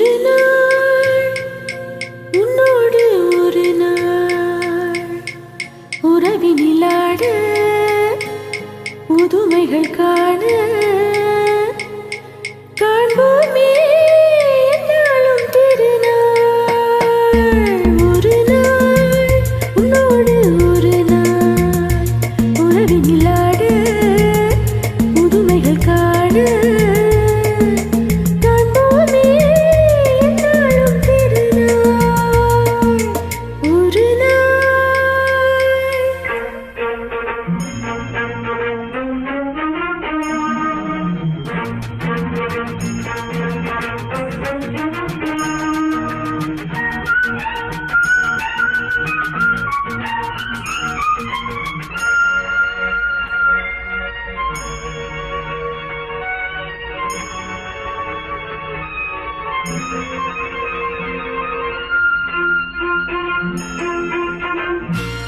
ஒரு நாள் உன்னோடு ஒரு நாள் உறவினிலாட புதுமைகள் காண காண்போமே என்னாலும் திருநாள். ஒரு நாள் உன்னோடு ஒரு நாள் உறவினிலாட புதுமைகள் காண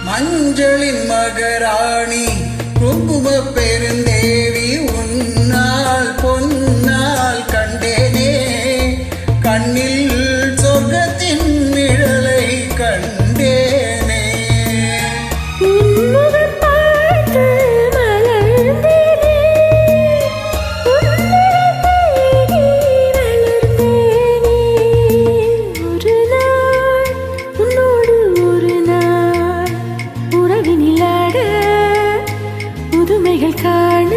மஞ்சளின் மகராணி குங்கும பெருந்தேவி உன்னால் பொன்னால் கண்டேனே கண்ணில் சொர்க்கத்தின் நிழலை கண்டேனே. புதுமைகள் காண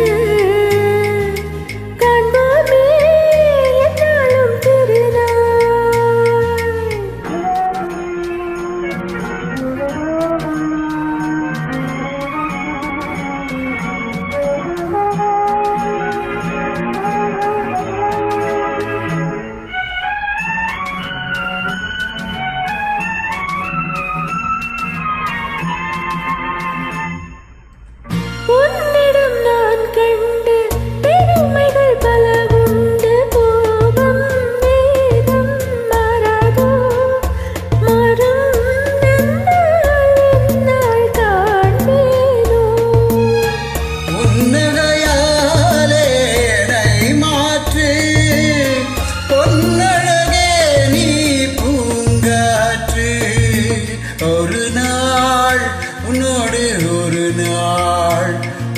காண்போமே என்னாலும் உன்னிடம் நான் கண்டு பெருமைகள் பல உண்டு போகும் வேதம் மாறாதோ மரம் என்னால் காண்பேனோ. உன்னகையாலே என்னை மாற்று பொன்னழகே நீ பூங்காற்று. ஒரு நாள் உன்னோடு ஒரு நாள்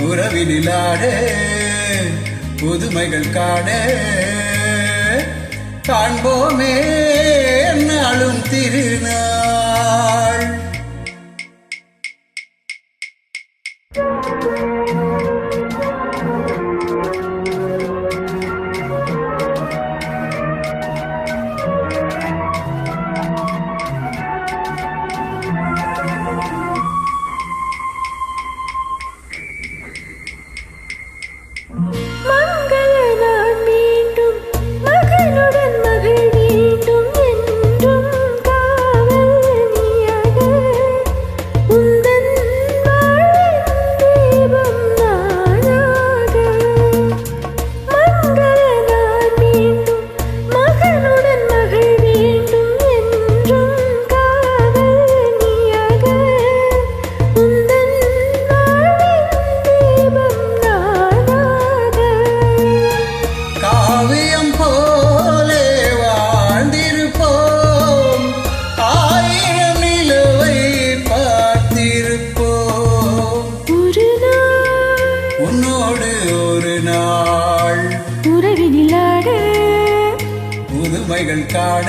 உறவினிலாட புதுமைகள் காண காண்போமே என்னாலும் திருநாள். மங்கள நான் மீண்டும் மகனுடன் மகள் வேண்டும் என்றும் காவல் நீயாக உந்தன் வாழ்வின் தீபம் நானாக. மங்கள நான் மீண்டும் மகனுடன் மகள் வேண்டும் என்றும் காவல் நீயாக உந்தன் வாழ்வின் தீபம் காவியம் போலே வாழ்ந்திருப்போம் ஆயிரம் நிலவை பார்த்திருப்போம். ஒரு நாள் உன்னோடு ஒரு நாள் உறவினிலாட புதுமைகள் காண